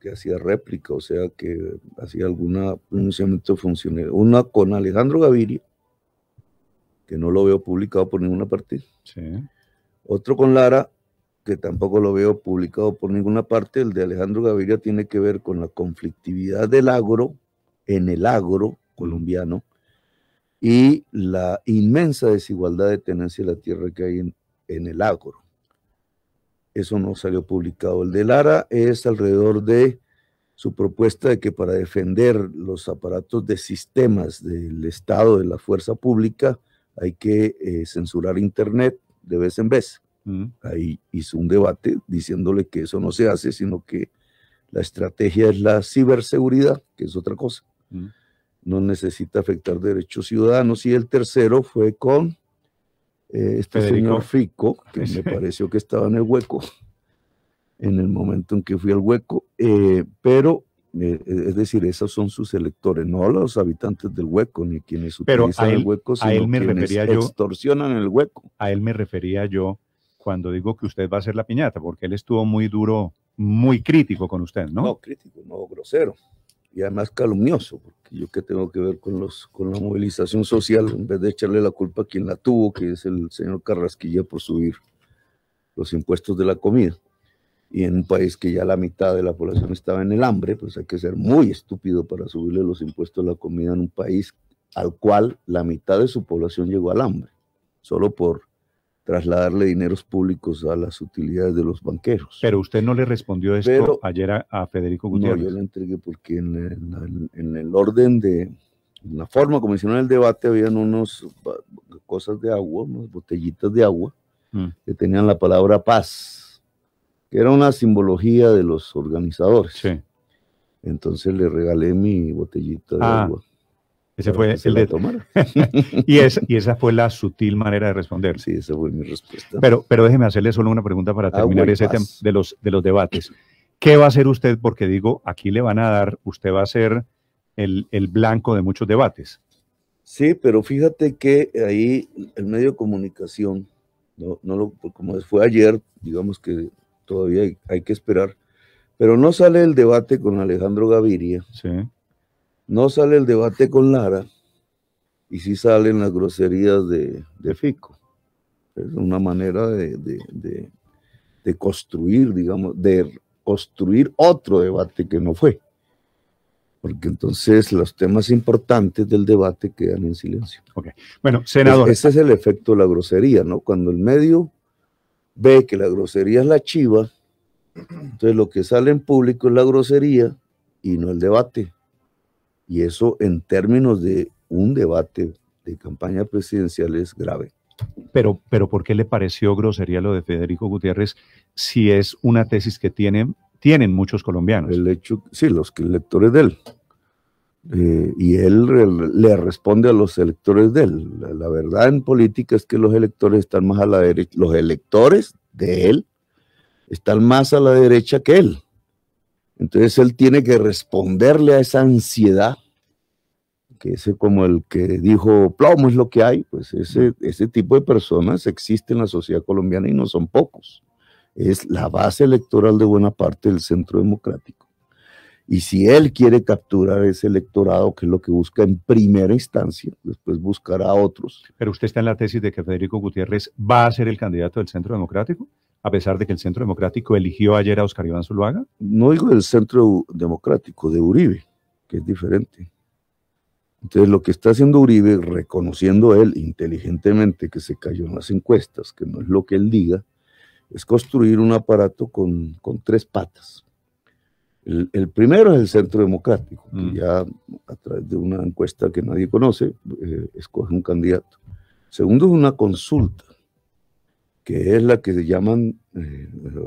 que hacía réplica, o sea, que hacía algún pronunciamiento funcional. Una con Alejandro Gaviria, que no lo veo publicado por ninguna parte. Sí. Otro con Lara, que tampoco lo veo publicado por ninguna parte. El de Alejandro Gaviria tiene que ver con la conflictividad del agro, en el agro colombiano, y la inmensa desigualdad de tenencia de la tierra que hay en el agro. Eso no salió publicado. El de Lara es alrededor de su propuesta de que para defender los aparatos de sistemas del Estado, de la fuerza pública, hay que censurar Internet de vez en vez. Ahí hizo un debate diciéndole que eso no se hace, sino que la estrategia es la ciberseguridad, que es otra cosa. No necesita afectar derechos ciudadanos. Y el tercero fue con este señor Fico, que me pareció que estaba en el hueco, en el momento en que fui al hueco, pero es decir, esos son sus electores, no los habitantes del hueco, ni quienes utilizan el hueco, sino quienes extorsionan el hueco. A él me refería yo cuando digo que usted va a hacer la piñata, porque él estuvo muy duro, muy crítico con usted, ¿no? No, crítico, no, grosero. Y además calumnioso, porque yo qué tengo que ver con la movilización social, en vez de echarle la culpa a quien la tuvo, que es el señor Carrasquilla, por subir los impuestos de la comida. Y en un país que ya la mitad de la población estaba en el hambre, pues hay que ser muy estúpido para subirle los impuestos a la comida en un país al cual la mitad de su población llegó al hambre, solo por trasladarle dineros públicos a las utilidades de los banqueros. Pero usted no le respondió esto ayer a Federico Gutiérrez. No, yo le entregué porque en el orden en la forma como hicieron el debate, habían unas cosas de agua, unas botellitas de agua, que tenían la palabra paz, que era una simbología de los organizadores. Sí. Entonces le regalé mi botellita de agua. Ese fue el de tomar. y esa fue la sutil manera de responder. Sí, esa fue mi respuesta. Pero déjeme hacerle solo una pregunta para terminar ese tema de los debates. ¿Qué va a hacer usted? Porque digo, aquí le van a dar, usted va a ser el blanco de muchos debates. Sí, pero fíjate que ahí el medio de comunicación, como fue ayer, digamos que todavía hay que esperar, pero no sale el debate con Alejandro Gaviria. Sí. No sale el debate con Lara y sí salen las groserías de Fico. Es una manera de construir, digamos, de construir otro debate que no fue. Porque entonces los temas importantes del debate quedan en silencio. Okay. Bueno, senador. Ese es el efecto de la grosería, ¿no? Cuando el medio ve que la grosería es la chiva, entonces lo que sale en público es la grosería y no el debate. Y eso en términos de un debate de campaña presidencial es grave. Pero ¿por qué le pareció grosería lo de Federico Gutiérrez si es una tesis que tienen muchos colombianos? El hecho, sí, los electores de él. Y él le responde a los electores de él. La verdad en política es que los electores están más a la derecha. Los electores de él están más a la derecha que él. Entonces él tiene que responderle a esa ansiedad, que ese como el que dijo plomo es lo que hay, pues ese tipo de personas existe en la sociedad colombiana y no son pocos. Es la base electoral de buena parte del centro democrático. Y si él quiere capturar ese electorado, que es lo que busca en primera instancia, después buscará a otros. Pero usted está en la tesis de que Federico Gutiérrez va a ser el candidato del centro democrático, a pesar de que el centro democrático eligió ayer a Oscar Iván Zuluaga. No digo del centro democrático, de Uribe, que es diferente. Entonces lo que está haciendo Uribe, reconociendo él inteligentemente que se cayó en las encuestas, que no es lo que él diga, es construir un aparato con tres patas. El primero es el centro democrático, que ya a través de una encuesta que nadie conoce, escoge un candidato. Segundo es una consulta, que es la que se llaman,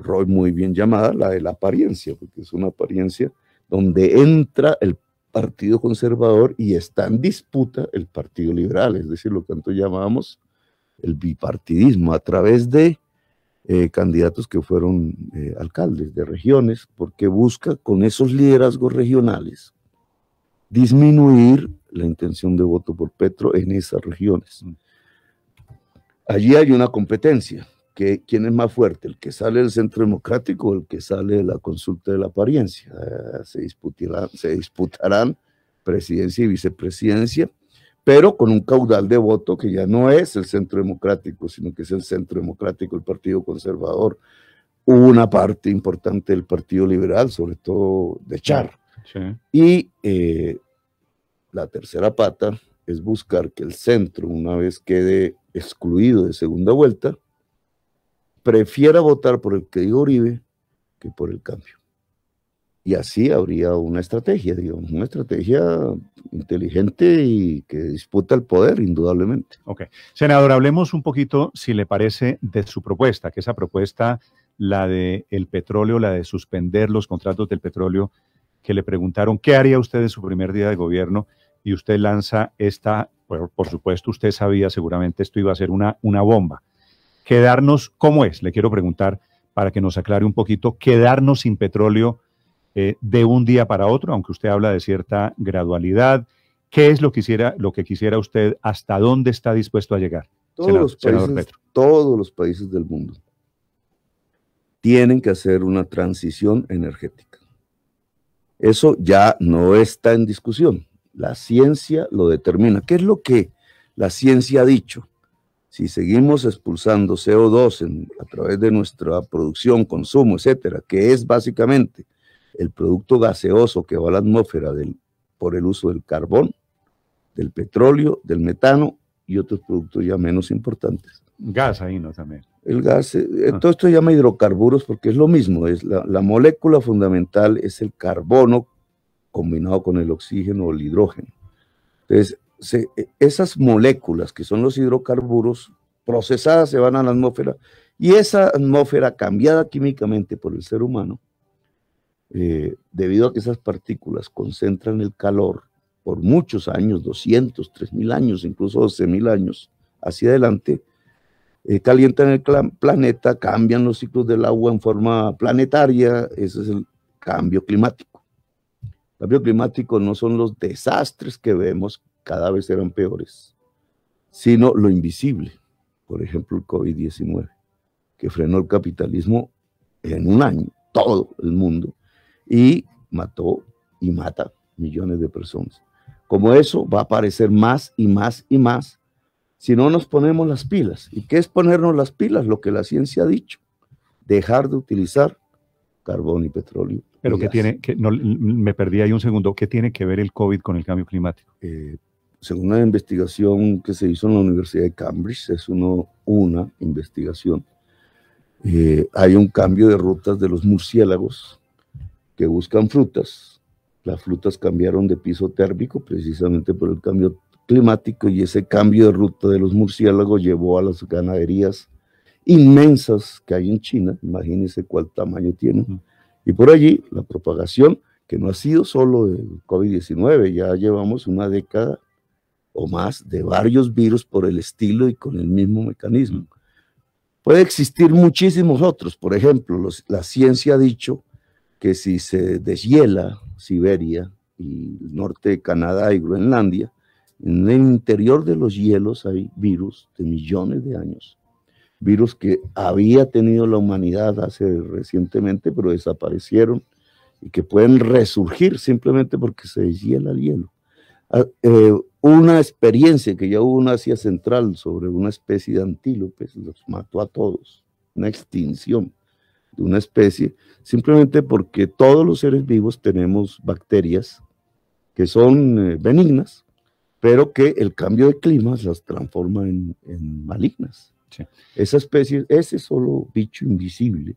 Roy muy bien llamada, la de la apariencia, porque es una apariencia donde entra el Partido Conservador y está en disputa el Partido Liberal, es decir, lo que antes llamábamos el bipartidismo, a través de candidatos que fueron alcaldes de regiones, porque busca con esos liderazgos regionales disminuir la intención de voto por Petro en esas regiones. Allí hay una competencia, ¿quién es más fuerte? ¿El que sale del Centro Democrático o el que sale de la consulta de la apariencia? Se disputarán presidencia y vicepresidencia, pero con un caudal de voto que ya no es el Centro Democrático, sino que es el Centro Democrático, el Partido Conservador, una parte importante del Partido Liberal, sobre todo de Char. Sí. Y la tercera pata es buscar que el centro, una vez quede excluido de segunda vuelta, prefiera votar por el que diga Uribe que por el cambio. Y así habría una estrategia, digamos, una estrategia inteligente y que disputa el poder, indudablemente. Ok. Senador, hablemos un poquito, si le parece, de su propuesta, que esa propuesta, la de el petróleo, la de suspender los contratos del petróleo, que le preguntaron qué haría usted en su primer día de gobierno, y usted lanza esta, por supuesto, usted sabía seguramente esto iba a ser una bomba. Quedarnos, ¿cómo es? Le quiero preguntar, para que nos aclare un poquito, quedarnos sin petróleo de un día para otro, aunque usted habla de cierta gradualidad. ¿Qué es lo que quisiera usted? ¿Hasta dónde está dispuesto a llegar? Todos los países del mundo tienen que hacer una transición energética. Eso ya no está en discusión. La ciencia lo determina. ¿Qué es lo que la ciencia ha dicho? Si seguimos expulsando CO2 a través de nuestra producción, consumo, etcétera, que es básicamente el producto gaseoso que va a la atmósfera por el uso del carbón, del petróleo, del metano y otros productos ya menos importantes. Gas ahí, ¿no? También. El gas, todo esto se llama hidrocarburos porque es lo mismo, es la molécula fundamental es el carbono combinado con el oxígeno o el hidrógeno. Entonces, esas moléculas que son los hidrocarburos procesadas se van a la atmósfera y esa atmósfera cambiada químicamente por el ser humano, debido a que esas partículas concentran el calor por muchos años, 200, 3.000 años, incluso 12.000 años hacia adelante, calientan el planeta, cambian los ciclos del agua en forma planetaria. Ese es el cambio climático. El cambio climático no son los desastres que vemos, cada vez eran peores, sino lo invisible. Por ejemplo, el COVID-19, que frenó el capitalismo en un año, todo el mundo, y mató y mata millones de personas. Como eso va a aparecer más y más y más si no nos ponemos las pilas. ¿Y qué es ponernos las pilas? Lo que la ciencia ha dicho, dejar de utilizar carbón y petróleo. Pero me perdí ahí un segundo, ¿qué tiene que ver el COVID con el cambio climático? Según una investigación que se hizo en la Universidad de Cambridge, es una investigación, hay un cambio de rutas de los murciélagos que buscan frutas. Las frutas cambiaron de piso térmico precisamente por el cambio climático y ese cambio de ruta de los murciélagos llevó a las ganaderías inmensas que hay en China, imagínense cuál tamaño tienen, y por allí la propagación, que no ha sido solo del COVID-19, ya llevamos una década o más de varios virus por el estilo y con el mismo mecanismo. Puede existir muchísimos otros, por ejemplo, la ciencia ha dicho que si se deshiela Siberia y el norte de Canadá y Groenlandia, en el interior de los hielos hay virus de millones de años, virus que había tenido la humanidad hace recientemente, pero desaparecieron y que pueden resurgir simplemente porque se deshiela el hielo. Una experiencia que ya hubo en Asia Central sobre una especie de antílopes, los mató a todos, una extinción de una especie, simplemente porque todos los seres vivos tenemos bacterias que son benignas, pero que el cambio de clima las transforma en malignas. Sí. Esa especie, ese solo bicho invisible,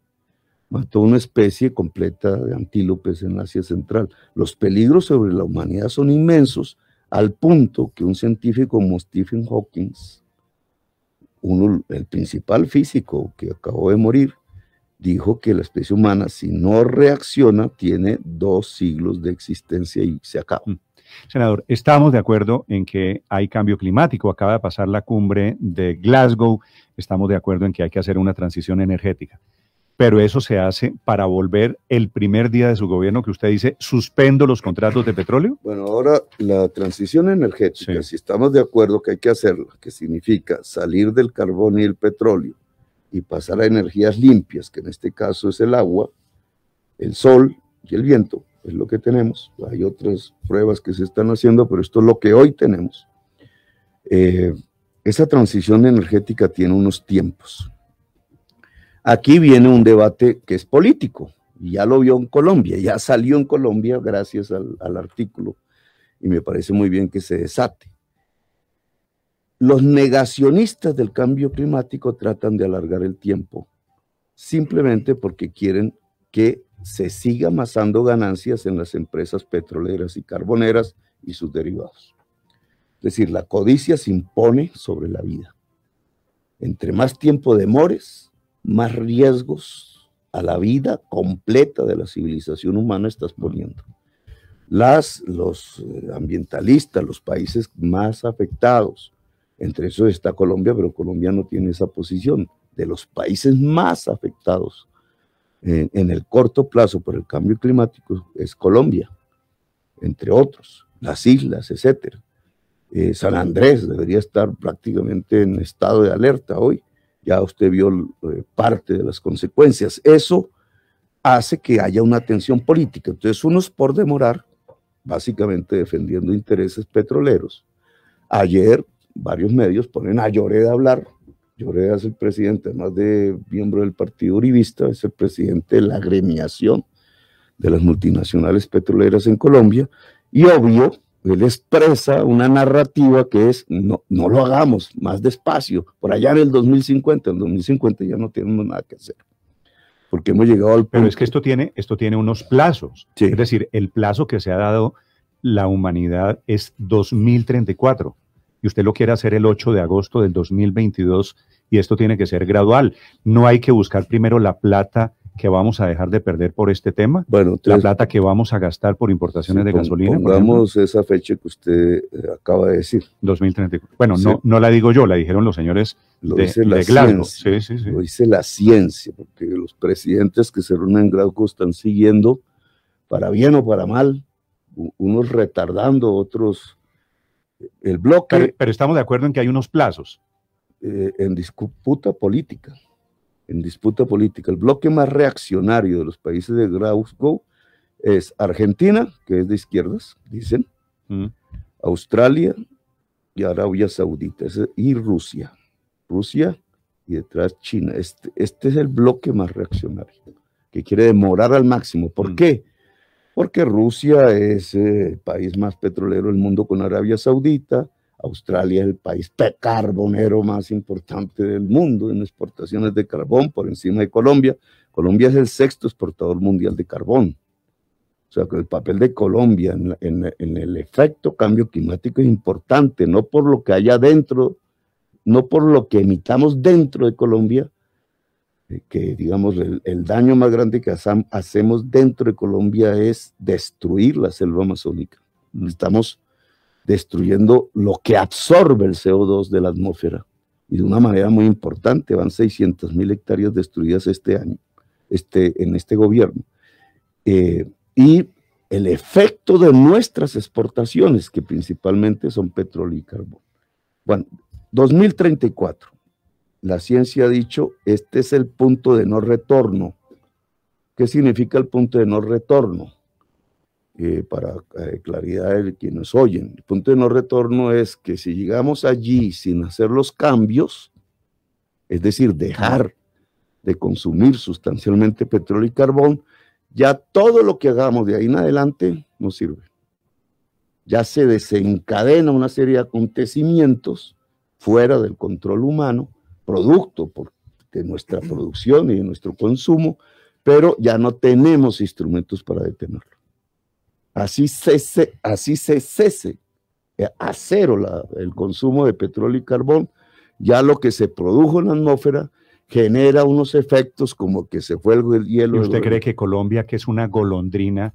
mató una especie completa de antílopes en Asia Central. Los peligros sobre la humanidad son inmensos, al punto que un científico como Stephen Hawking, el principal físico que acabó de morir, dijo que la especie humana, si no reacciona, tiene 2 siglos de existencia y se acaba. Senador, estamos de acuerdo en que hay cambio climático, acaba de pasar la cumbre de Glasgow, estamos de acuerdo en que hay que hacer una transición energética, pero eso se hace para volver el primer día de su gobierno que usted dice, suspendo los contratos de petróleo. Bueno, ahora la transición energética, sí, si estamos de acuerdo que hay que hacerla, que significa salir del carbón y el petróleo y pasar a energías limpias, que en este caso es el agua, el sol y el viento, es lo que tenemos. Hay otras pruebas que se están haciendo, pero esto es lo que hoy tenemos. Esa transición energética tiene unos tiempos. Aquí viene un debate que es político, y ya lo vio en Colombia, ya salió en Colombia gracias al artículo, y me parece muy bien que se desate. Los negacionistas del cambio climático tratan de alargar el tiempo, simplemente porque quieren que se siga amasando ganancias en las empresas petroleras y carboneras y sus derivados. Es decir, la codicia se impone sobre la vida. Entre más tiempo demores, más riesgos a la vida completa de la civilización humana estás poniendo. Los ambientalistas, los países más afectados, entre esos está Colombia, pero Colombia no tiene esa posición, de los países más afectados en el corto plazo por el cambio climático es Colombia, entre otros, las islas, etcétera. San Andrés debería estar prácticamente en estado de alerta hoy, ya usted vio parte de las consecuencias. Eso hace que haya una tensión política, entonces unos por demorar, básicamente defendiendo intereses petroleros. Ayer varios medios ponen a Lloreda a hablar. Lloreda es el presidente, además de miembro del partido uribista, es el presidente de la agremiación de las multinacionales petroleras en Colombia, y obvio, él expresa una narrativa que es, no lo hagamos, más despacio, por allá en el 2050 ya no tenemos nada que hacer, porque hemos llegado al punto. Pero es que esto tiene unos plazos, sí. Es decir, el plazo que se ha dado la humanidad es 2034, y usted lo quiere hacer el 8 de agosto del 2022, y esto tiene que ser gradual. No hay que buscar primero la plata que vamos a dejar de perder por este tema, bueno, entonces, la plata que vamos a gastar por importaciones de gasolina. Pongamos esa fecha que usted acaba de decir. 2034. Bueno, sí. no la digo yo, la dijeron los señores de Glasgow. Sí. Lo dice la ciencia, porque los presidentes que se reúnen en Glasgow están siguiendo, para bien o para mal, unos retardando, otros el bloque. Pero estamos de acuerdo en que hay unos plazos. En disputa política. El bloque más reaccionario de los países de Glasgow es Argentina, que es de izquierdas, dicen, Australia y Arabia Saudita, y Rusia y detrás China. Este es el bloque más reaccionario, que quiere demorar al máximo. ¿Por qué? Porque Rusia es el país más petrolero del mundo con Arabia Saudita. Australia es el país carbonero más importante del mundo en exportaciones de carbón, por encima de Colombia. Colombia es el 6º exportador mundial de carbón. O sea, que el papel de Colombia en el efecto cambio climático es importante, no por lo que haya dentro, no por lo que emitamos dentro de Colombia, que digamos el daño más grande que hacemos dentro de Colombia es destruir la selva amazónica. Estamos destruyendo lo que absorbe el CO2 de la atmósfera, y de una manera muy importante. Van 600.000 hectáreas destruidas este año, en este gobierno. Y el efecto de nuestras exportaciones, que principalmente son petróleo y carbón. Bueno, 2034, la ciencia ha dicho, este es el punto de no retorno. ¿Qué significa el punto de no retorno? Para claridad de quienes oyen, el punto de no retorno es que si llegamos allí sin hacer los cambios, es decir, dejar de consumir sustancialmente petróleo y carbón, ya todo lo que hagamos de ahí en adelante no sirve. Ya se desencadena una serie de acontecimientos fuera del control humano, producto de nuestra producción y de nuestro consumo, pero ya no tenemos instrumentos para detenerlo. Así se cese a cero el consumo de petróleo y carbón, ya lo que se produjo en la atmósfera genera unos efectos como que se fue el hielo. ¿Y usted cree que Colombia, que es una golondrina,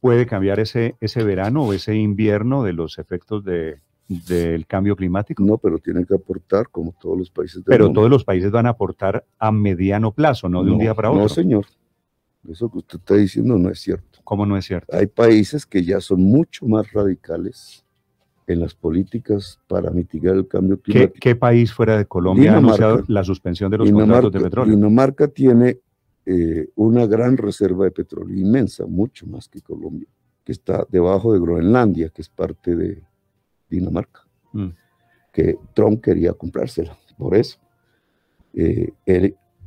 puede cambiar ese verano o ese invierno de los efectos del cambio climático? No, pero tiene que aportar como todos los países del Pero mundo. todos los países van a aportar a mediano plazo, no de un día para otro. No, señor. Eso que usted está diciendo no es cierto. ¿Cómo no es cierto? Hay países que ya son mucho más radicales en las políticas para mitigar el cambio climático. ¿Qué país fuera de Colombia ha anunciado la suspensión de los contratos de petróleo? Dinamarca tiene una gran reserva de petróleo, inmensa, mucho más que Colombia, que está debajo de Groenlandia, que es parte de Dinamarca, que Trump quería comprársela, por eso.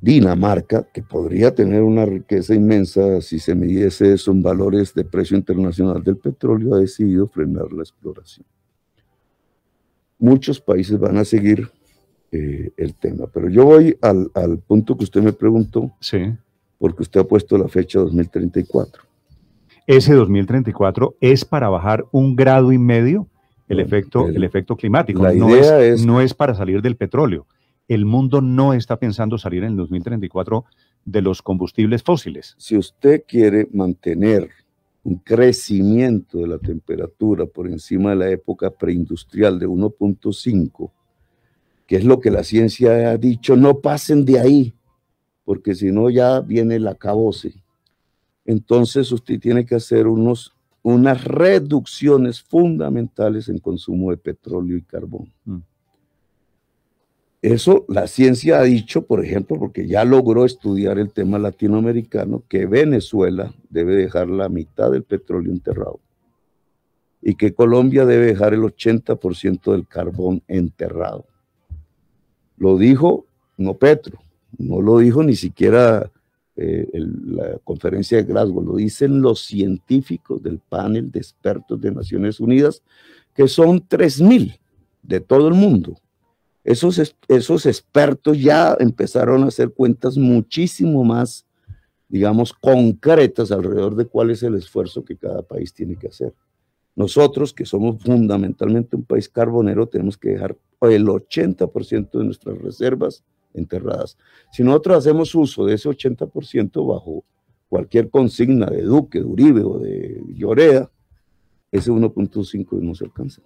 Dinamarca, que podría tener una riqueza inmensa si se midiese eso en valores de precio internacional del petróleo, ha decidido frenar la exploración. Muchos países van a seguir el tema, pero yo voy al punto que usted me preguntó, sí, porque usted ha puesto la fecha 2034. Ese 2034 es para bajar 1,5 grados el efecto climático. La idea no es para salir del petróleo. El mundo no está pensando salir en el 2034 de los combustibles fósiles. Si usted quiere mantener un crecimiento de la temperatura por encima de la época preindustrial de 1.5, que es lo que la ciencia ha dicho, no pasen de ahí, porque si no ya viene el acabose. Entonces usted tiene que hacer unas reducciones fundamentales en consumo de petróleo y carbón. Eso la ciencia ha dicho, por ejemplo, porque ya logró estudiar el tema latinoamericano, que Venezuela debe dejar la mitad del petróleo enterrado y que Colombia debe dejar el 80% del carbón enterrado. Lo dijo no Petro, no lo dijo ni siquiera la conferencia de Glasgow, lo dicen los científicos del panel de expertos de Naciones Unidas, que son 3.000 de todo el mundo. Esos expertos ya empezaron a hacer cuentas muchísimo más, digamos, concretas alrededor de cuál es el esfuerzo que cada país tiene que hacer. Nosotros, que somos fundamentalmente un país carbonero, tenemos que dejar el 80% de nuestras reservas enterradas. Si nosotros hacemos uso de ese 80% bajo cualquier consigna de Duque, de Uribe o de Lloreda, ese 1.5 no se alcanza.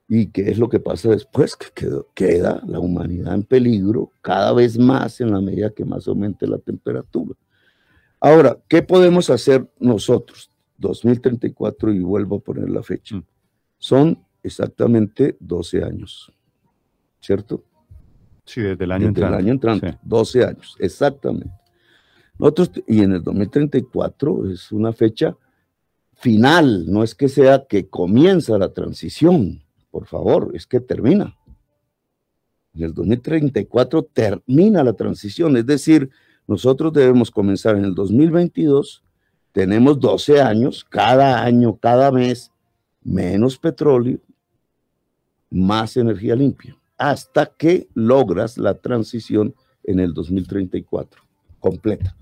¿Y qué es lo que pasa después? Que queda la humanidad en peligro cada vez más en la medida que más aumente la temperatura. Ahora, ¿qué podemos hacer nosotros? 2034, y vuelvo a poner la fecha. Son exactamente 12 años, ¿cierto? Sí, desde el año entrante. Desde el año entrante, sí. 12 años, exactamente. Nosotros, y en el 2034 es una fecha final, no es que sea que comienza la transición. Por favor, es que termina. En el 2034 termina la transición, es decir, nosotros debemos comenzar en el 2022, tenemos 12 años, cada mes, menos petróleo, más energía limpia, hasta que logras la transición en el 2034, completa.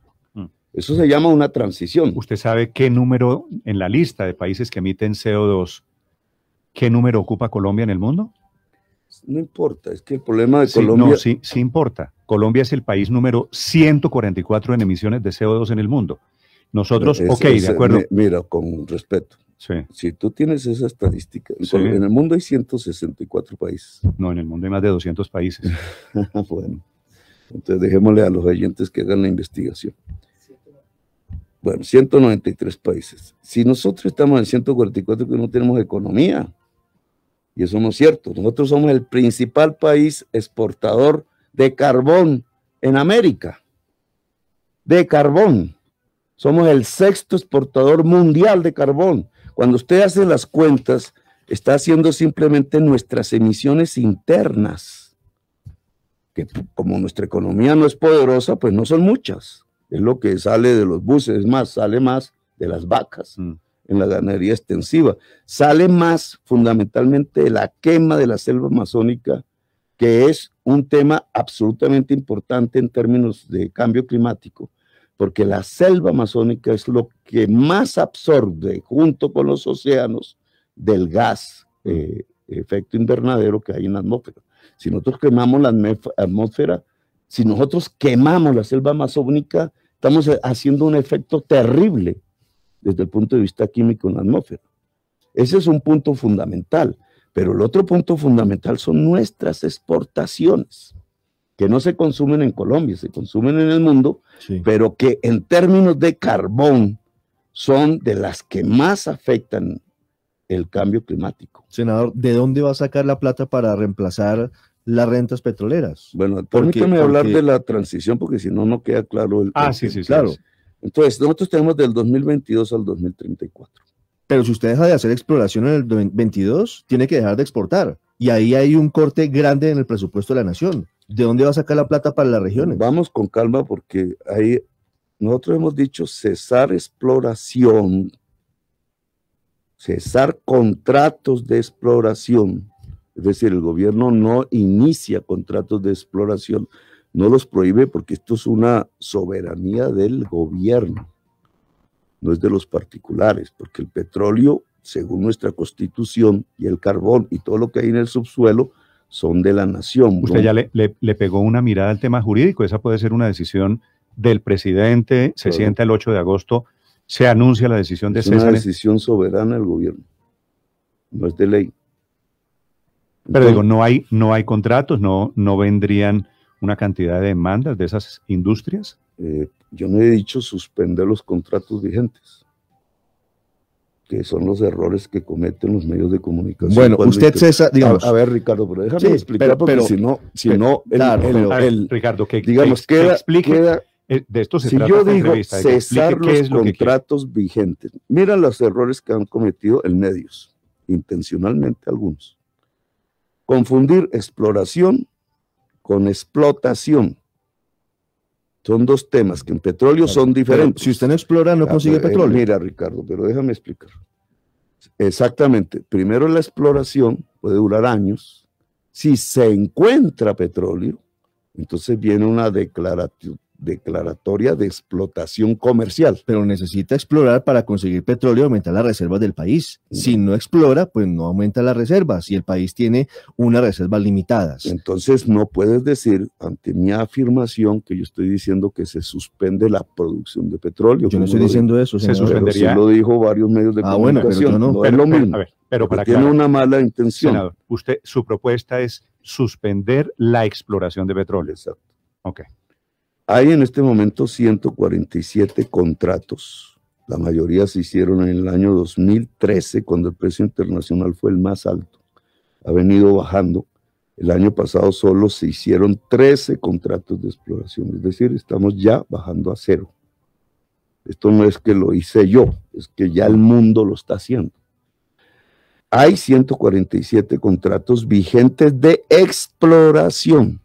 Eso se llama una transición. ¿Usted sabe qué número en la lista de países que emiten CO2? ¿Qué número ocupa Colombia en el mundo? No importa, es que el problema de Colombia... No, sí importa. Colombia es el país número 144 en emisiones de CO2 en el mundo. Nosotros, de acuerdo. Mira, con respeto, sí. Si tú tienes esa estadística, sí. En el mundo hay 164 países. No, en el mundo hay más de 200 países. Bueno, entonces dejémosle a los oyentes que hagan la investigación. Bueno, 193 países. Si nosotros estamos en 144, que no tenemos economía, y eso no es cierto. Nosotros somos el principal país exportador de carbón en América. De carbón. Somos el 6º exportador mundial de carbón. Cuando usted hace las cuentas, está haciendo simplemente nuestras emisiones internas, que como nuestra economía no es poderosa, pues no son muchas. Es lo que sale de los buses, es más, sale más de las vacas. En la ganadería extensiva, sale más fundamentalmente de la quema de la selva amazónica, que es un tema absolutamente importante en términos de cambio climático, porque la selva amazónica es lo que más absorbe junto con los océanos del gas efecto invernadero que hay en la atmósfera. Si nosotros quemamos la atmósfera, si nosotros quemamos la selva amazónica, estamos haciendo un efecto terrible desde el punto de vista químico en la atmósfera. Ese es un punto fundamental, pero el otro punto fundamental son nuestras exportaciones, que no se consumen en Colombia, se consumen en el mundo, sí. Pero que en términos de carbón son de las que más afectan el cambio climático. Senador, ¿de dónde va a sacar la plata para reemplazar las rentas petroleras? Bueno, permítame hablar de la transición, porque si no, no queda claro sí, claro. Sí. Entonces, nosotros tenemos del 2022 al 2034. Pero si usted deja de hacer exploración en el 22, tiene que dejar de exportar. Y ahí hay un corte grande en el presupuesto de la nación. ¿De dónde va a sacar la plata para las regiones? Vamos con calma, porque ahí nosotros hemos dicho cesar exploración, cesar contratos de exploración. Es decir, el gobierno no inicia contratos de exploración, no los prohíbe, porque esto es una soberanía del gobierno, no es de los particulares, porque el petróleo, según nuestra constitución, y el carbón y todo lo que hay en el subsuelo son de la nación. Usted ya le pegó una mirada al tema jurídico. Esa puede ser una decisión del presidente, se sienta el 8 de agosto, se anuncia la decisión de César. Es una decisión soberana del gobierno, no es de ley. Pero digo, no hay contratos, no vendrían una cantidad de demandas de esas industrias. Yo no he dicho suspender los contratos vigentes, que son los errores que cometen los medios de comunicación. Bueno, usted cesa, digamos. A ver, Ricardo, pero déjame explicar, porque si no, Ricardo, que digamos, queda de esto se si trata yo digo entrevista, cesar los contratos vigentes, mira los errores que han cometido en medios, intencionalmente algunos. Confundir exploración con explotación. Son dos temas que en petróleo son diferentes. Si usted no explora, no consigue petróleo. Mira, Ricardo, pero déjame explicar. Exactamente. Primero, la exploración puede durar años. Si se encuentra petróleo, entonces viene una declaratoria de explotación comercial. Pero necesita explorar para conseguir petróleo y aumentar las reservas del país. Si no explora, pues no aumenta las reservas y el país tiene unas reservas limitadas. Entonces no puedes decir ante mi afirmación que yo estoy diciendo que se suspende la producción de petróleo. Yo no estoy diciendo eso, se suspendería. Sí lo dijo varios medios de comunicación. Bueno, pero yo no. Es lo mismo. Pero para tiene una mala intención. Senador, su propuesta es suspender la exploración de petróleo. Exacto. Ok. Hay en este momento 147 contratos. La mayoría se hicieron en el año 2013, cuando el precio internacional fue el más alto. Ha venido bajando. El año pasado solo se hicieron 13 contratos de exploración. Es decir, estamos ya bajando a cero. Esto no es que lo hice yo, es que ya el mundo lo está haciendo. Hay 147 contratos vigentes de exploración.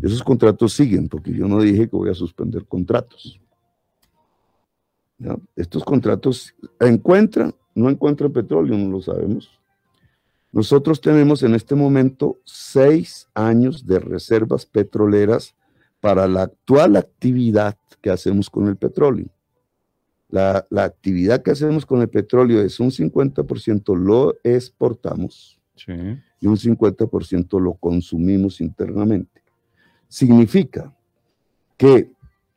Esos contratos siguen, porque yo no dije que voy a suspender contratos. ¿Ya? Estos contratos no encuentran petróleo, no lo sabemos. Nosotros tenemos en este momento 6 años de reservas petroleras para la actual actividad que hacemos con el petróleo. La actividad que hacemos con el petróleo es un 50% lo exportamos, sí, y un 50% lo consumimos internamente. Significa que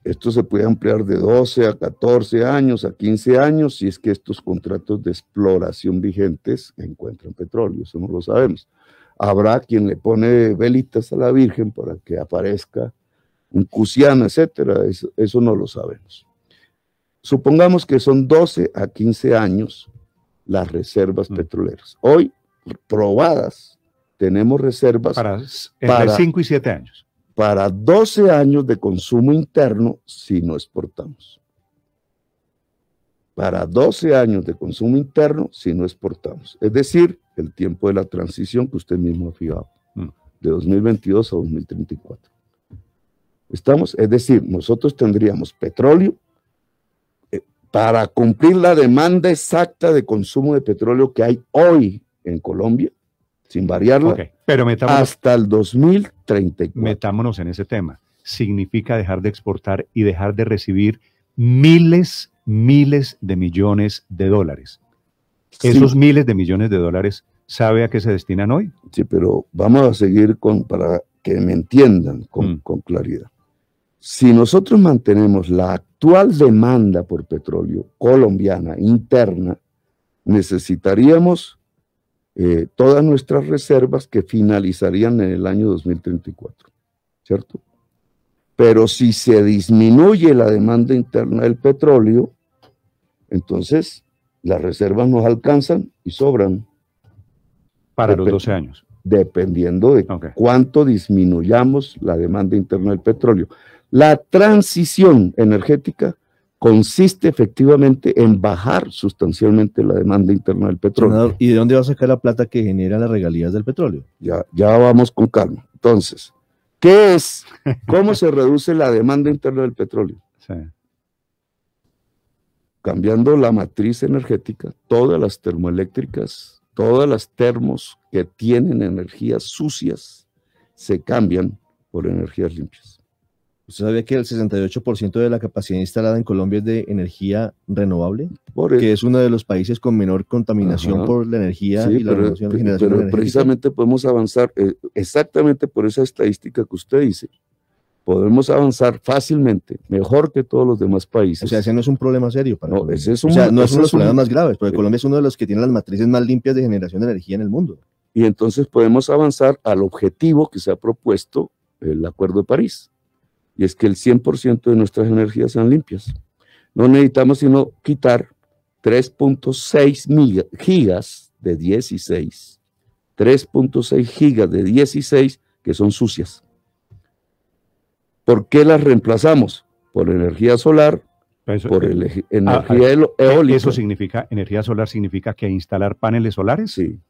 esto se puede ampliar de 12 a 14 años, a 15 años, si es que estos contratos de exploración vigentes encuentran petróleo, eso no lo sabemos. Habrá quien le pone velitas a la Virgen para que aparezca un Cusiana, etcétera, eso no lo sabemos. Supongamos que son 12 a 15 años las reservas petroleras. Hoy, probadas, tenemos reservas para 5 y 7 años. Para 12 años de consumo interno si no exportamos. Para 12 años de consumo interno si no exportamos. Es decir, el tiempo de la transición que usted mismo ha fijado, de 2022 a 2034. Es decir, nosotros tendríamos petróleo para cumplir la demanda exacta de consumo de petróleo que hay hoy en Colombia, sin variarla, pero hasta el 2034. Metámonos en ese tema. Significa dejar de exportar y dejar de recibir miles de millones de dólares. Sí. Esos miles de millones de dólares, ¿sabe a qué se destinan hoy? Sí, pero vamos a seguir para que me entiendan con claridad. Si nosotros mantenemos la actual demanda por petróleo colombiana interna, necesitaríamos todas nuestras reservas que finalizarían en el año 2034, ¿cierto? Pero si se disminuye la demanda interna del petróleo, entonces las reservas nos alcanzan y sobran. Para los 12 años. Dependiendo de cuánto disminuyamos la demanda interna del petróleo. La transición energética consiste efectivamente en bajar sustancialmente la demanda interna del petróleo. Senador, ¿y de dónde va a sacar la plata que genera las regalías del petróleo? Ya vamos con calma. Entonces, ¿qué es? ¿Cómo se reduce la demanda interna del petróleo? Sí. Cambiando la matriz energética, todas las termoeléctricas, todas las termos que tienen energías sucias, se cambian por energías limpias. ¿Usted sabía que el 68% de la capacidad instalada en Colombia es de energía renovable? Que es uno de los países con menor contaminación por la energía y la generación energética. Precisamente podemos avanzar exactamente por esa estadística que usted dice. Podemos avanzar fácilmente, mejor que todos los demás países. O sea, ese no es un problema serio para Colombia. Ese es no es uno de los problemas más graves, porque Colombia es uno de los que tiene las matrices más limpias de generación de energía en el mundo. Y entonces podemos avanzar al objetivo que se ha propuesto el Acuerdo de París, y es que el 100% de nuestras energías sean limpias. No necesitamos sino quitar 3.6 gigas de 16, 3.6 gigas de 16 que son sucias. ¿Por qué las reemplazamos? Por energía solar, por energía eólica. ¿Eso significa, energía solar significa que instalar paneles solares? Sí.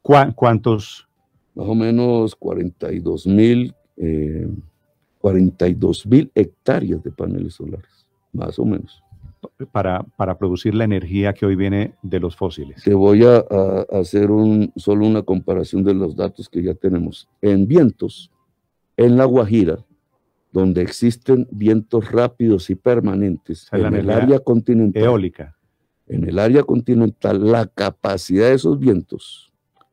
¿Cuántos? Más o menos 42.000 hectáreas de paneles solares, más o menos. Para producir la energía que hoy viene de los fósiles. Te voy a hacer solo una comparación de los datos que ya tenemos. En vientos, en La Guajira, donde existen vientos rápidos y permanentes, en el área continental, eólica. En el área continental, la capacidad de esos vientos,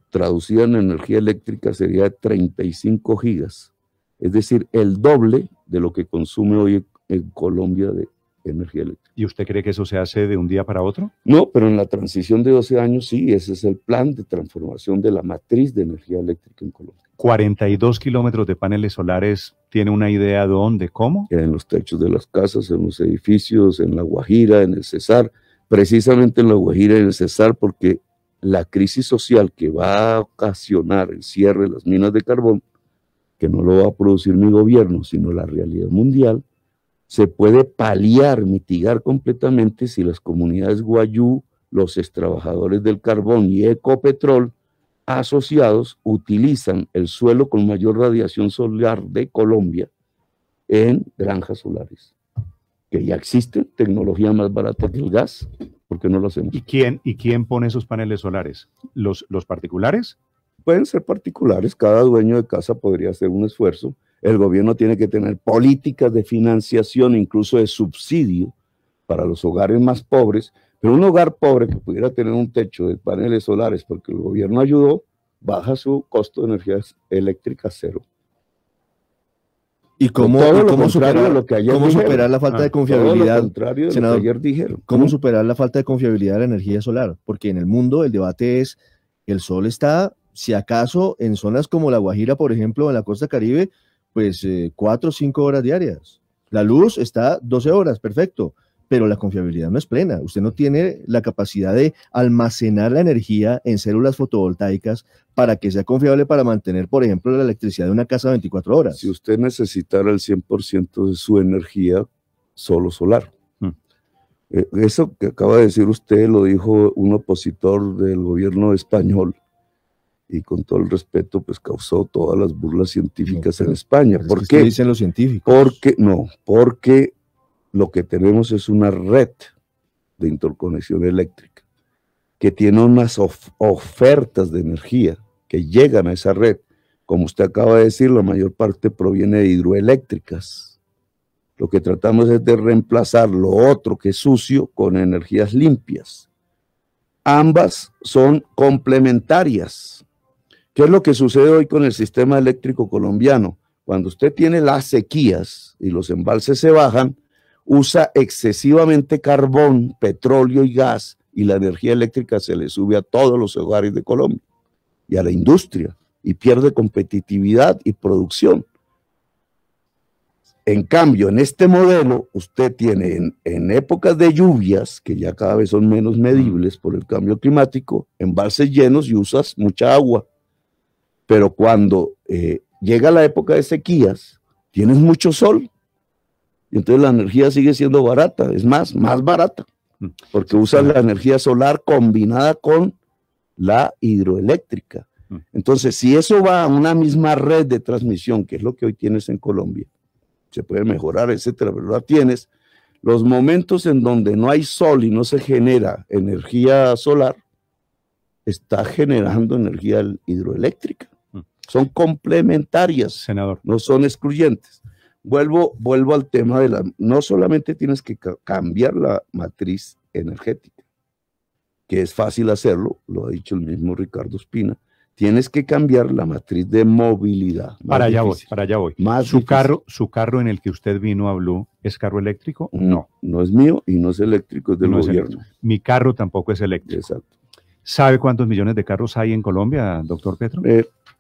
traducida en energía eléctrica, sería de 35 gigas. Es decir, el doble de lo que consume hoy en Colombia de energía eléctrica. ¿Y usted cree que eso se hace de un día para otro? No, pero en la transición de 12 años sí, ese es el plan de transformación de la matriz de energía eléctrica en Colombia. 42 kilómetros de paneles solares, ¿tiene una idea de dónde, cómo? En los techos de las casas, en los edificios, en La Guajira, en el Cesar, precisamente en La Guajira y en el Cesar, porque la crisis social que va a ocasionar el cierre de las minas de carbón, que no lo va a producir mi gobierno, sino la realidad mundial, se puede paliar, mitigar completamente si las comunidades guayú, los extrabajadores del carbón y Ecopetrol asociados utilizan el suelo con mayor radiación solar de Colombia en granjas solares. Que ya existe tecnología más barata que el gas, ¿por qué no lo hacemos? ¿Y quién pone esos paneles solares? ¿Los particulares? Pueden ser particulares, cada dueño de casa podría hacer un esfuerzo. El gobierno tiene que tener políticas de financiación, incluso de subsidio, para los hogares más pobres, pero un hogar pobre que pudiera tener un techo de paneles solares porque el gobierno ayudó, baja su costo de energía eléctrica a cero. ¿Y cómo superar la falta de confiabilidad? Senador, ayer dijeron. ¿Cómo superar la falta de confiabilidad de la energía solar? Porque en el mundo el debate es, el sol está, si acaso, en zonas como La Guajira, por ejemplo, en la costa Caribe, pues 4 o 5 horas diarias. La luz está 12 horas, perfecto, pero la confiabilidad no es plena. Usted no tiene la capacidad de almacenar la energía en células fotovoltaicas para que sea confiable para mantener, por ejemplo, la electricidad de una casa 24 horas. Si usted necesitara el 100% de su energía solo solar. Eso que acaba de decir usted lo dijo un opositor del gobierno español y con todo el respeto pues causó todas las burlas científicas en España. ¿Por qué? ¿Qué dicen los científicos? Porque lo que tenemos es una red de interconexión eléctrica que tiene unas ofertas de energía que llegan a esa red. Como usted acaba de decir, la mayor parte proviene de hidroeléctricas. Lo que tratamos es de reemplazar lo otro que es sucio con energías limpias. Ambas son complementarias. ¿Qué es lo que sucede hoy con el sistema eléctrico colombiano? Cuando usted tiene las sequías y los embalses se bajan, usa excesivamente carbón, petróleo y gas, y la energía eléctrica se le sube a todos los hogares de Colombia y a la industria, y pierde competitividad y producción. En cambio, en este modelo, usted tiene en épocas de lluvias, que ya cada vez son menos medibles por el cambio climático, embalses llenos y usas mucha agua. Pero cuando llega la época de sequías, tienes mucho sol. Y entonces la energía sigue siendo barata, es más barata, porque usas la energía solar combinada con la hidroeléctrica. Entonces, si eso va a una misma red de transmisión, que es lo que hoy tienes en Colombia, se puede mejorar, etcétera, pero la tienes, los momentos en donde no hay sol y no se genera energía solar, está generando energía hidroeléctrica. Son complementarias, senador, no son excluyentes. Vuelvo al tema no solamente tienes que cambiar la matriz energética, que es fácil hacerlo, lo ha dicho el mismo Ricardo Espina, tienes que cambiar la matriz de movilidad. Para allá voy. ¿Su carro en el que usted vino a Blue es carro eléctrico? No. No es mío y no es eléctrico, es del gobierno. Mi carro tampoco es eléctrico. Exacto. ¿Sabe cuántos millones de carros hay en Colombia, doctor Petro?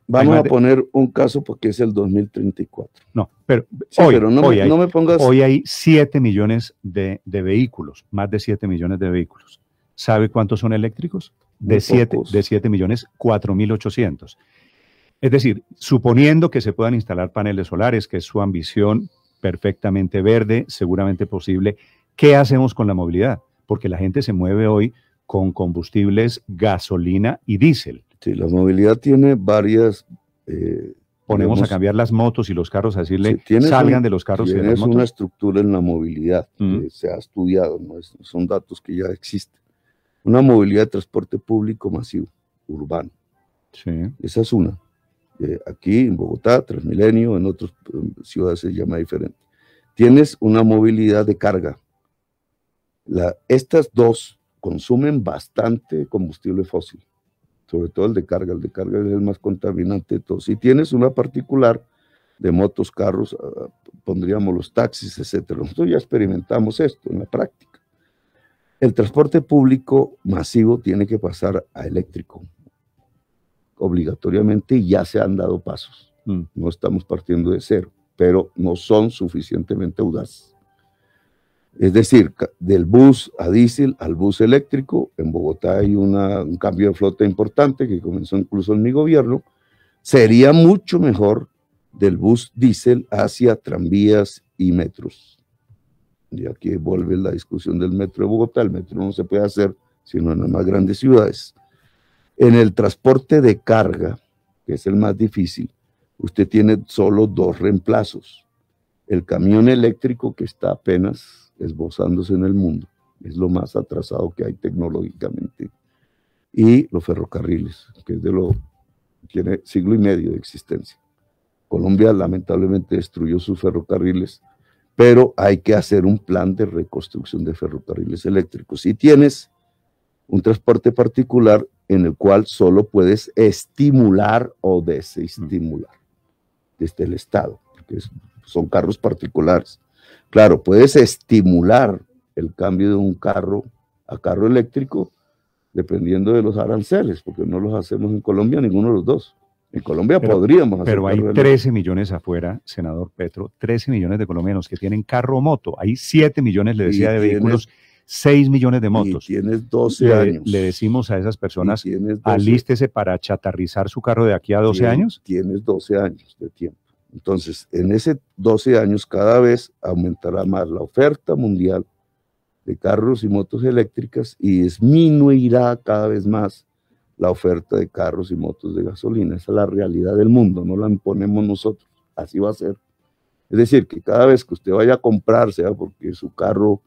Vamos a poner un caso porque es el 2034. No, pero sí, pero no me pongas... Hoy hay 7 millones de vehículos, más de 7 millones de vehículos. ¿Sabe cuántos son eléctricos? De 7 millones, 4.800. Es decir, suponiendo que se puedan instalar paneles solares, que es su ambición perfectamente verde, seguramente posible, ¿qué hacemos con la movilidad? Porque la gente se mueve hoy con combustibles, gasolina y diésel. Sí, la movilidad tiene varias... Ponemos a cambiar las motos y los carros, a decirle, salgan de los carros y de las motos. Tienes una estructura en la movilidad que se ha estudiado, ¿no? Son datos que ya existen. Una movilidad de transporte público masivo, urbano. Sí. Esa es una. Aquí en Bogotá, Transmilenio, en otras ciudades se llama diferente. Tienes una movilidad de carga. Estas dos consumen bastante combustible fósil, sobre todo el de carga. El de carga es el más contaminante de todos. Si tienes una particular de motos, carros, pondríamos los taxis, etcétera. Nosotros ya experimentamos esto en la práctica. El transporte público masivo tiene que pasar a eléctrico, obligatoriamente, y ya se han dado pasos. No estamos partiendo de cero, pero no son suficientemente audaces. Es decir, del bus a diésel al bus eléctrico, en Bogotá hay un cambio de flota importante que comenzó incluso en mi gobierno. Sería mucho mejor del bus diésel hacia tranvías y metros. Y aquí vuelve la discusión del metro de Bogotá. El metro no se puede hacer sino en las más grandes ciudades. En el transporte de carga, que es el más difícil, usted tiene solo 2 reemplazos. El camión eléctrico, que está apenas esbozándose en el mundo, es lo más atrasado que hay tecnológicamente, y los ferrocarriles, que tiene siglo y medio de existencia. Colombia lamentablemente destruyó sus ferrocarriles, pero hay que hacer un plan de reconstrucción de ferrocarriles eléctricos. Si tienes un transporte particular en el cual solo puedes estimular o desestimular desde el Estado, porque son carros particulares. Claro, puedes estimular el cambio de un carro a carro eléctrico dependiendo de los aranceles, porque no los hacemos en Colombia, ninguno de los dos. En Colombia podríamos hacer. Pero hay 13 millones afuera, senador Petro, 13 millones de colombianos que tienen carro o moto. Hay 7 millones, le decía, de vehículos, 6 millones de motos. Y tienes 12 años. Le decimos a esas personas, alístese para chatarrizar su carro de aquí a 12 años. Tienes 12 años de tiempo. Entonces, en ese 12 años, cada vez aumentará más la oferta mundial de carros y motos eléctricas y disminuirá cada vez más la oferta de carros y motos de gasolina. Esa es la realidad del mundo, no la imponemos nosotros, así va a ser. Es decir, que cada vez que usted vaya a comprar, sea porque su carro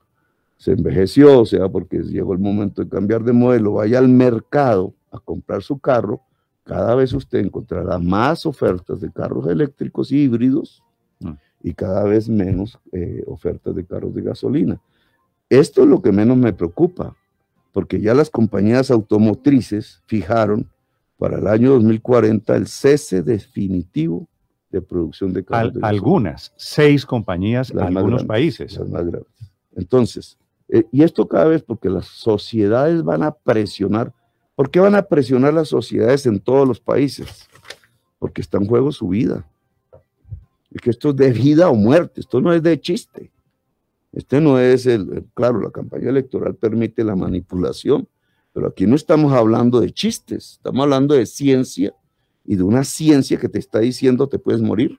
se envejeció, sea porque llegó el momento de cambiar de modelo, vaya al mercado a comprar su carro, cada vez usted encontrará más ofertas de carros eléctricos y híbridos y cada vez menos ofertas de carros de gasolina. Esto es lo que menos me preocupa, porque ya las compañías automotrices fijaron para el año 2040 el cese definitivo de producción de carros de gasolina. Algunas, 6 compañías, algunos países. Las más grandes. Entonces, y esto cada vez porque las sociedades van a presionar. ¿Por qué van a presionar las sociedades en todos los países? Porque está en juego su vida. Es que esto es de vida o muerte, esto no es de chiste. Este no es claro, la campaña electoral permite la manipulación, pero aquí no estamos hablando de chistes, estamos hablando de ciencia y de una ciencia que te está diciendo te puedes morir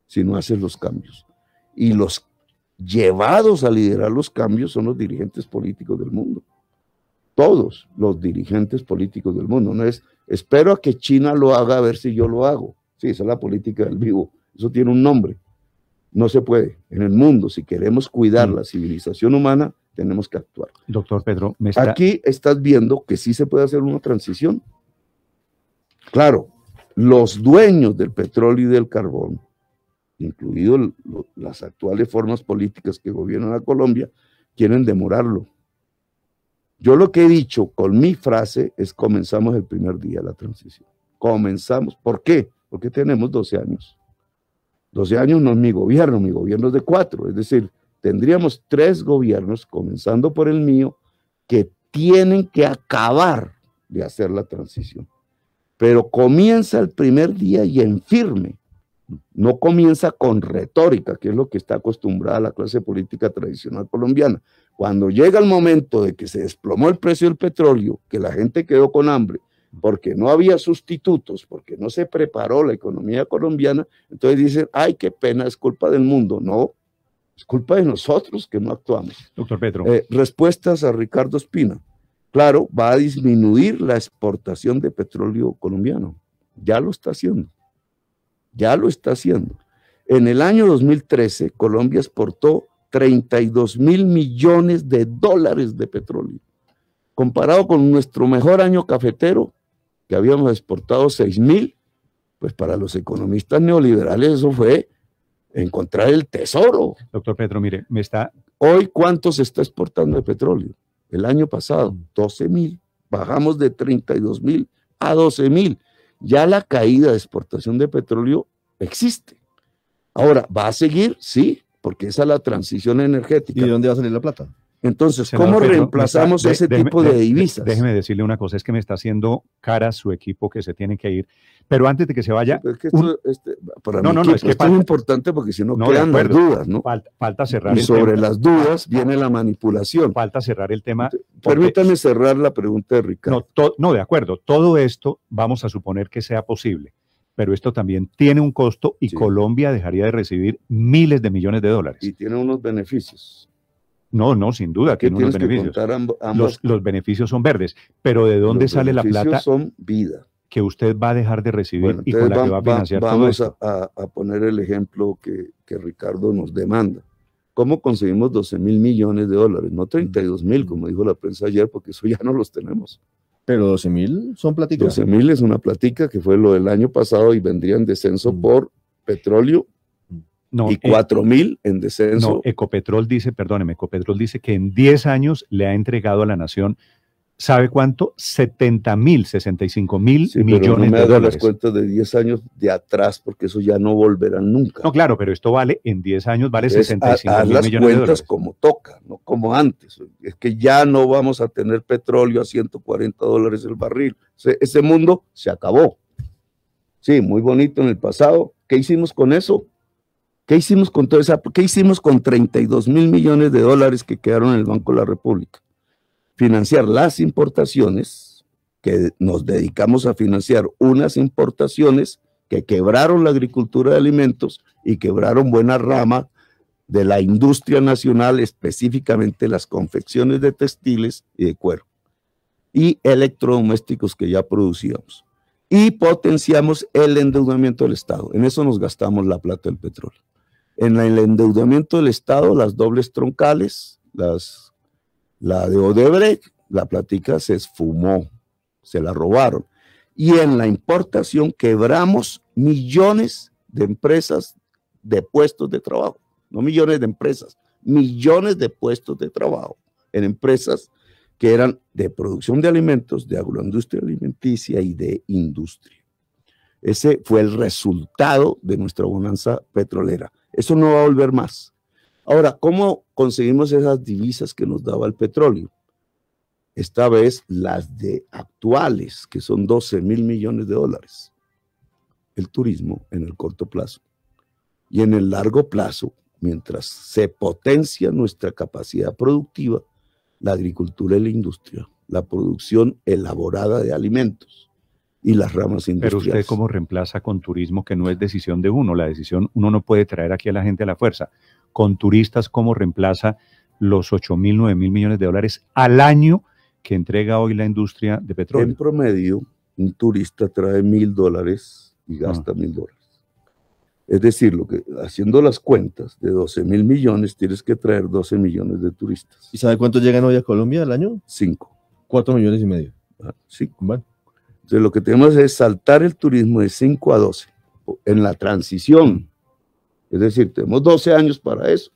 si no haces los cambios. Y los llevados a liderar los cambios son los dirigentes políticos del mundo. Todos los dirigentes políticos del mundo. No es, espero a que China lo haga a ver si yo lo hago. Sí, esa es la política del vivo. Eso tiene un nombre. No se puede. En el mundo, si queremos cuidar la civilización humana, tenemos que actuar. Doctor Pedro, aquí estás viendo que sí se puede hacer una transición. Claro, los dueños del petróleo y del carbón, incluidos las actuales formas políticas que gobiernan a Colombia, quieren demorarlo. Yo lo que he dicho con mi frase es comenzamos el primer día de la transición. Comenzamos. ¿Por qué? Porque tenemos 12 años. 12 años no es mi gobierno es de 4. Es decir, tendríamos 3 gobiernos, comenzando por el mío, que tienen que acabar de hacer la transición. Pero comienza el primer día y en firme. No comienza con retórica, que es lo que está acostumbrada la clase política tradicional colombiana. Cuando llega el momento de que se desplomó el precio del petróleo, que la gente quedó con hambre, porque no había sustitutos, porque no se preparó la economía colombiana, entonces dicen, ay, qué pena, es culpa del mundo. No, es culpa de nosotros que no actuamos. Doctor Pedro. Respuestas a Ricardo Espina. Claro, va a disminuir la exportación de petróleo colombiano. Ya lo está haciendo. Ya lo está haciendo. En el año 2013, Colombia exportó 32.000 millones de dólares de petróleo. Comparado con nuestro mejor año cafetero, que habíamos exportado 6.000, pues para los economistas neoliberales eso fue encontrar el tesoro. Doctor Pedro, mire, Hoy, ¿cuánto se está exportando de petróleo? El año pasado, 12.000. Bajamos de 32.000 a 12.000. Ya la caída de exportación de petróleo existe. Ahora, ¿va a seguir? Sí, porque esa es la transición energética. ¿Y de dónde va a salir la plata? Entonces, ¿cómo reemplazamos ese tipo de divisas? Déjeme decirle una cosa, es que me está haciendo cara su equipo que se tiene que ir, pero antes de que se vaya... Es que esto es importante porque si no quedan las dudas, ¿no? Falta cerrar y el tema. Y sobre las dudas viene la manipulación. Falta cerrar el tema. Permítame cerrar la pregunta de Ricardo. No, de acuerdo, todo esto vamos a suponer que sea posible, pero esto también tiene un costo y sí. Colombia dejaría de recibir miles de millones de dólares. Y tiene unos beneficios. No, sin duda tiene unos beneficios. Los beneficios son verdes, pero ¿de dónde sale la plata? Los beneficios son vida. Que usted va a dejar de recibir y con la que va a financiar todo esto. Vamos a poner el ejemplo que Ricardo nos demanda. ¿Cómo conseguimos 12.000 millones de dólares? No 32.000, como dijo la prensa ayer, porque eso ya no los tenemos. Pero 12.000 son platicas. 12.000 es una platica que fue lo del año pasado y vendría en descenso por petróleo. No, y 4.000 en descenso. No, Ecopetrol dice que en 10 años le ha entregado a la nación, ¿sabe cuánto? 65.000 millones de dólares. No me haga las cuentas de 10 años de atrás, porque eso ya no volverán nunca. No, claro, pero esto vale, en 10 años vale 65.000 millones de dólares. Las cuentas como toca, no como antes. Es que ya no vamos a tener petróleo a $140 el barril. Ese mundo se acabó. Sí, muy bonito en el pasado. ¿Qué hicimos con eso? ¿Qué hicimos con todo eso? ¿Qué hicimos con 32.000 millones de dólares que quedaron en el Banco de la República? Financiar las importaciones, que nos dedicamos a financiar unas importaciones que quebraron la agricultura de alimentos y quebraron buena rama de la industria nacional, específicamente las confecciones de textiles y de cuero, y electrodomésticos que ya producíamos. Y potenciamos el endeudamiento del Estado. En eso nos gastamos la plata del petróleo. En el endeudamiento del Estado, las dobles troncales, la de Odebrecht, la plática se esfumó, se la robaron. Y en la importación quebramos millones de empresas de puestos de trabajo. No millones de empresas, millones de puestos de trabajo en empresas que eran de producción de alimentos, de agroindustria alimenticia y de industria. Ese fue el resultado de nuestra bonanza petrolera. Eso no va a volver más. Ahora, ¿cómo conseguimos esas divisas que nos daba el petróleo? Esta vez las de actuales, que son 12.000 millones de dólares. El turismo en el corto plazo. Y en el largo plazo, mientras se potencia nuestra capacidad productiva, la agricultura y la industria, la producción elaborada de alimentos y las ramas Pero industriales. usted cómo reemplaza con turismo, que no es decisión de uno, la decisión, uno no puede traer aquí a la gente a la fuerza. Con turistas, ¿cómo reemplaza los 8.000, 9.000 millones de dólares al año que entrega hoy la industria de petróleo? En promedio, un turista trae $1.000 y gasta $1.000. Es decir, haciendo las cuentas de 12.000 millones, tienes que traer 12 millones de turistas. ¿Y sabe cuántos llegan hoy a Colombia al año? 5. 4,5 millones. Sí. Bueno. Entonces lo que tenemos es saltar el turismo de 5 a 12 en la transición. Es decir, tenemos 12 años para eso,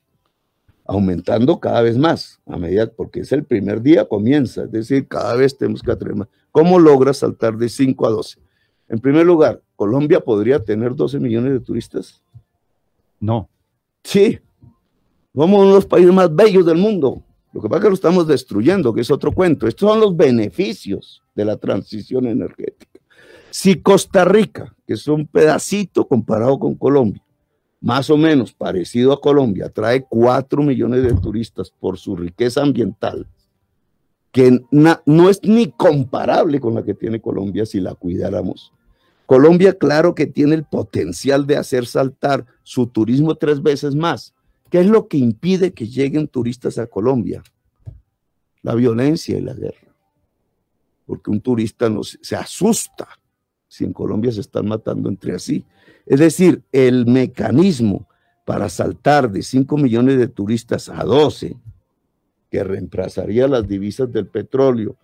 aumentando cada vez más, a medida, porque es el primer día, comienza, es decir, cada vez tenemos que atraer más. ¿Cómo logras saltar de 5 a 12? En primer lugar, ¿Colombia podría tener 12 millones de turistas? No. Sí, somos uno de los países más bellos del mundo. Lo que pasa es que lo estamos destruyendo, que es otro cuento. Estos son los beneficios de la transición energética. Si Costa Rica, que es un pedacito comparado con Colombia, más o menos parecido a Colombia, trae 4 millones de turistas por su riqueza ambiental, que no es ni comparable con la que tiene Colombia si la cuidáramos. Colombia, claro que tiene el potencial de hacer saltar su turismo 3 veces más. ¿Qué es lo que impide que lleguen turistas a Colombia? La violencia y la guerra. Porque un turista se asusta si en Colombia se están matando entre sí. Es decir, el mecanismo para saltar de 5 millones de turistas a 12, que reemplazaría las divisas del petróleo,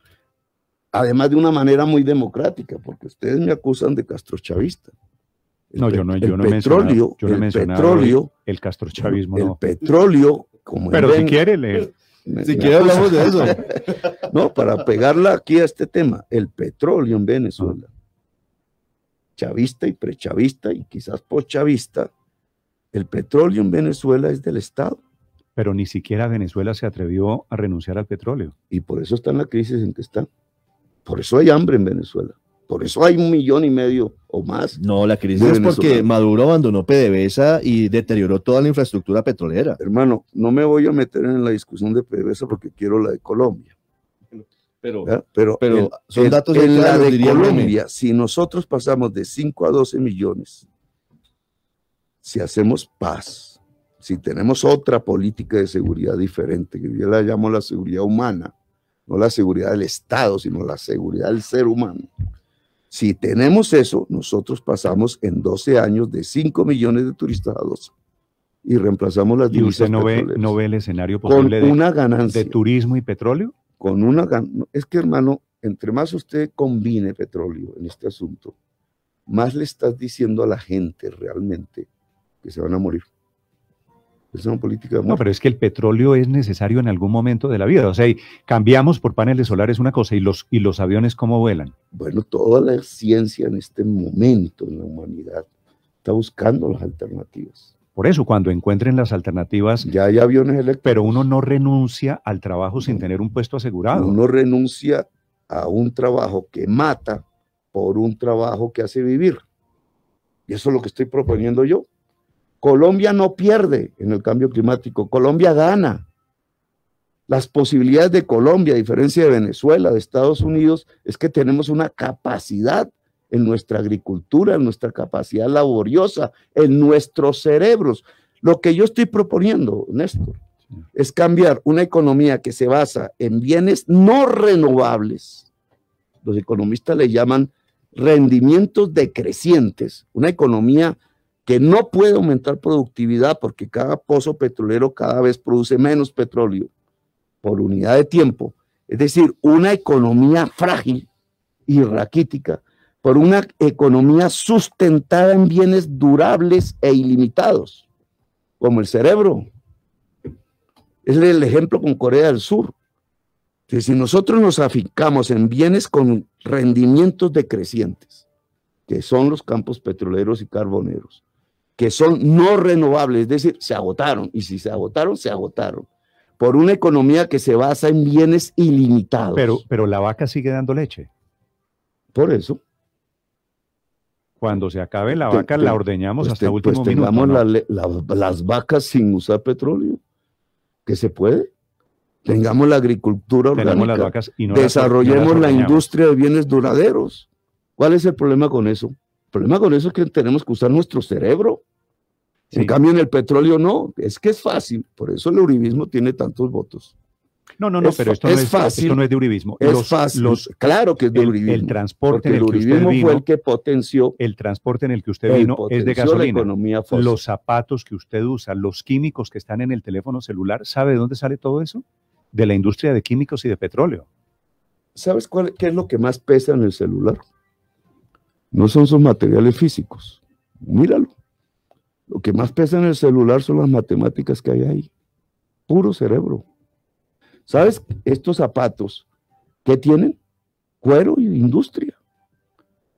además de una manera muy democrática, porque ustedes me acusan de castrochavista. No, yo no he mencionado el castrochavismo. El petróleo, como pero si quiere, si quiere hablamos de eso. No, para pegarla aquí a este tema, el petróleo en Venezuela, chavista y prechavista y quizás postchavista, el petróleo en Venezuela es del Estado. Pero ni siquiera Venezuela se atrevió a renunciar al petróleo. Y por eso está en la crisis en que está. Por eso hay hambre en Venezuela. Por eso hay 1,5 millones o más. No, la crisis es porque Maduro abandonó PDVSA y deterioró toda la infraestructura petrolera. Hermano, no me voy a meter en la discusión de PDVSA porque quiero la de Colombia. Pero son datos en la de Colombia, si nosotros pasamos de 5 a 12 millones, si hacemos paz, si tenemos otra política de seguridad diferente, que yo la llamo la seguridad humana, no la seguridad del Estado, sino la seguridad del ser humano. Si tenemos eso, nosotros pasamos en 12 años de 5 millones de turistas a 12 y reemplazamos las divisas petroleras. ¿Y usted no ve el escenario posible con una ganancia de turismo y petróleo? Con una ganancia. Es que, hermano, entre más usted combine petróleo en este asunto, más le estás diciendo a la gente realmente que se van a morir. Es una política de muerte. No, pero es que el petróleo es necesario en algún momento de la vida. O sea, cambiamos por paneles solares una cosa y los aviones ¿cómo vuelan? Bueno, toda la ciencia en este momento en la humanidad está buscando las alternativas. Por eso, cuando encuentren las alternativas, ya hay aviones eléctricos. Pero uno no renuncia al trabajo sin tener un puesto asegurado. Uno renuncia a un trabajo que mata por un trabajo que hace vivir. Y eso es lo que estoy proponiendo yo. Colombia no pierde en el cambio climático, Colombia gana. Las posibilidades de Colombia, a diferencia de Venezuela, de Estados Unidos, es que tenemos una capacidad en nuestra agricultura, en nuestra capacidad laboriosa, en nuestros cerebros. Lo que yo estoy proponiendo, Néstor, es cambiar una economía que se basa en bienes no renovables. Los economistas le llaman rendimientos decrecientes, una economía que no puede aumentar productividad porque cada pozo petrolero cada vez produce menos petróleo por unidad de tiempo. Es decir, una economía frágil y raquítica por una economía sustentada en bienes durables e ilimitados, como el cerebro. Es el ejemplo con Corea del Sur. Que si nosotros nos afincamos en bienes con rendimientos decrecientes, que son los campos petroleros y carboneros, que son no renovables, es decir, se agotaron, y si se agotaron, se agotaron, por una economía que se basa en bienes ilimitados. Pero la vaca sigue dando leche. Por eso. Cuando se acabe la vaca, la ordeñamos hasta último minuto. Tengamos ¿no? las vacas sin usar petróleo, que se puede. Tengamos la agricultura orgánica, las vacas y desarrollemos la industria de bienes duraderos. ¿Cuál es el problema con eso? El problema con eso es que tenemos que usar nuestro cerebro. Sí. En cambio, en el petróleo no. Es que es fácil. Por eso el uribismo tiene tantos votos. No, pero esto no es de uribismo. Es fácil. Claro que es de uribismo. El transporte en el que usted vino, fue el que potenció. El transporte en el que usted vino es de gasolina. Los zapatos que usted usa, los químicos que están en el teléfono celular, ¿sabe de dónde sale todo eso? De la industria de químicos y de petróleo. ¿Sabes qué es lo que más pesa en el celular? No son sus materiales físicos. Míralo. Lo que más pesa en el celular son las matemáticas que hay ahí. Puro cerebro. ¿Sabes? Estos zapatos, ¿qué tienen? Cuero y industria.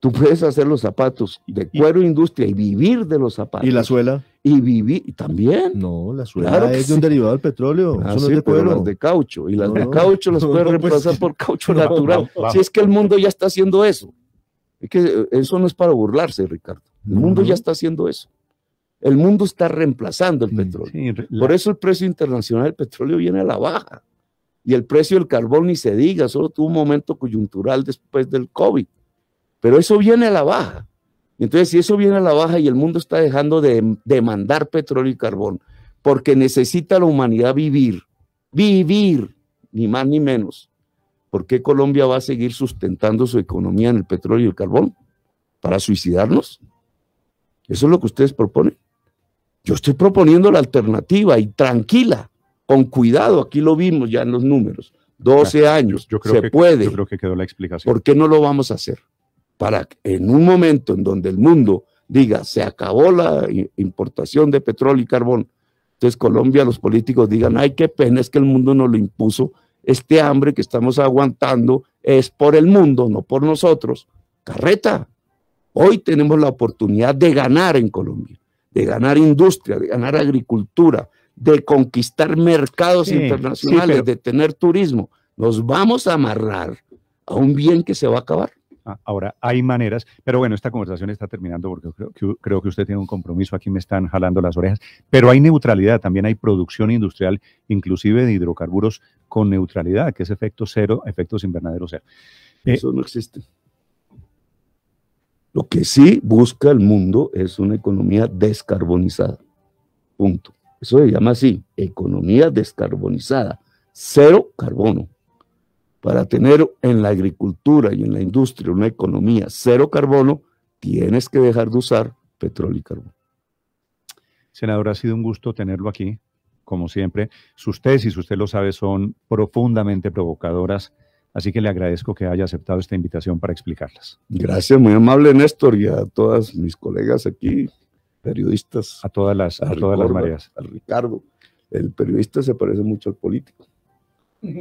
Tú puedes hacer los zapatos de cuero e industria y vivir de los zapatos. ¿Y la suela? Y vivir también. No, la suela es de un derivado del petróleo. Eso no es de cuero. Las de caucho. Y las de caucho las puedes reemplazar por caucho natural. Si es que el mundo ya está haciendo eso. Es que eso no es para burlarse, Ricardo. El mundo ya está haciendo eso. El mundo está reemplazando el petróleo. Sí, por eso el precio internacional del petróleo viene a la baja. Y el precio del carbón ni se diga, solo tuvo un momento coyuntural después del COVID. Pero eso viene a la baja. Entonces, si eso viene a la baja y el mundo está dejando de demandar petróleo y carbón, porque necesita la humanidad vivir, ni más ni menos, ¿por qué Colombia va a seguir sustentando su economía en el petróleo y el carbón? ¿Para suicidarnos? ¿Eso es lo que ustedes proponen? Yo estoy proponiendo la alternativa y tranquila, con cuidado, aquí lo vimos ya en los números, 12 años, se puede. Yo creo que quedó la explicación. ¿Por qué no lo vamos a hacer? Para que en un momento en donde el mundo diga, se acabó la importación de petróleo y carbón, entonces Colombia, los políticos digan, ay, qué pena, es que el mundo nos lo impuso, este hambre que estamos aguantando es por el mundo, no por nosotros. Carreta, hoy tenemos la oportunidad de ganar en Colombia, de ganar industria, de ganar agricultura, de conquistar mercados internacionales, de tener turismo. Nos vamos a amarrar a un bien que se va a acabar. Ahora, hay maneras, pero bueno, esta conversación está terminando porque creo que usted tiene un compromiso, aquí me están jalando las orejas, pero hay neutralidad, también hay producción industrial, inclusive de hidrocarburos con neutralidad, que es efecto cero, efectos invernadero cero. Eso no existe. Lo que sí busca el mundo es una economía descarbonizada, punto. Eso se llama así, economía descarbonizada, cero carbono. Para tener en la agricultura y en la industria una economía cero carbono, tienes que dejar de usar petróleo y carbón. Senador, ha sido un gusto tenerlo aquí, como siempre. Sus tesis, usted lo sabe, son profundamente provocadoras, así que le agradezco que haya aceptado esta invitación para explicarlas. Gracias, muy amable, Néstor, y a todas mis colegas aquí, periodistas. A todas las mareas. A Ricardo. El periodista se parece mucho al político.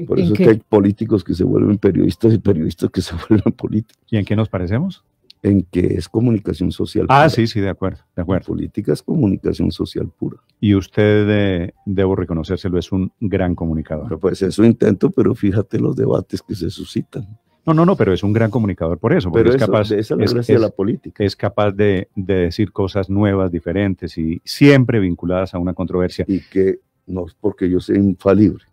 Por eso es que hay políticos que se vuelven periodistas y periodistas que se vuelven políticos. ¿Y en qué nos parecemos? En que es comunicación social pura. Sí, de acuerdo. La política es comunicación social pura. Y usted, debo reconocérselo, es un gran comunicador. Pero pues eso intento, pero fíjate los debates que se suscitan. No, pero es un gran comunicador por eso. Pero es capaz, de esa es la gracia de la política. Es capaz de decir cosas nuevas, diferentes y siempre vinculadas a una controversia. Y que no es porque yo sea infalible.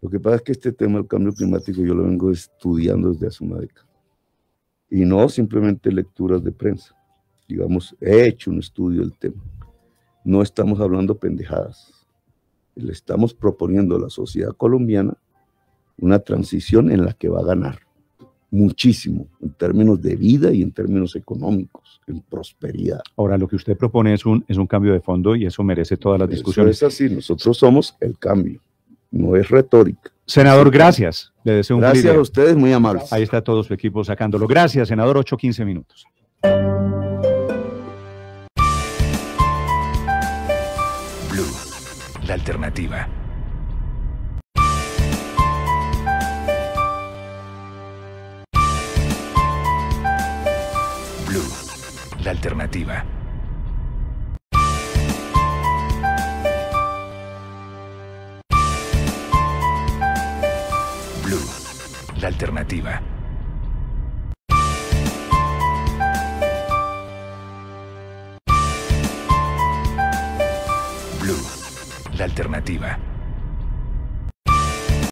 Lo que pasa es que este tema del cambio climático yo lo vengo estudiando desde hace una década. Y no simplemente lecturas de prensa. Digamos, he hecho un estudio del tema. No estamos hablando pendejadas. Le estamos proponiendo a la sociedad colombiana una transición en la que va a ganar muchísimo en términos de vida y en términos económicos, en prosperidad. Ahora, lo que usted propone es un cambio de fondo y eso merece todas las discusiones. Eso es así, nosotros somos el cambio. No es retórica. Senador, gracias. Le deseo un Gracias a ustedes, muy amables. Ahí está todo su equipo sacándolo. Gracias, senador. 8:15 minutos. Blue, la alternativa. Blue, la alternativa. La alternativa. La alternativa.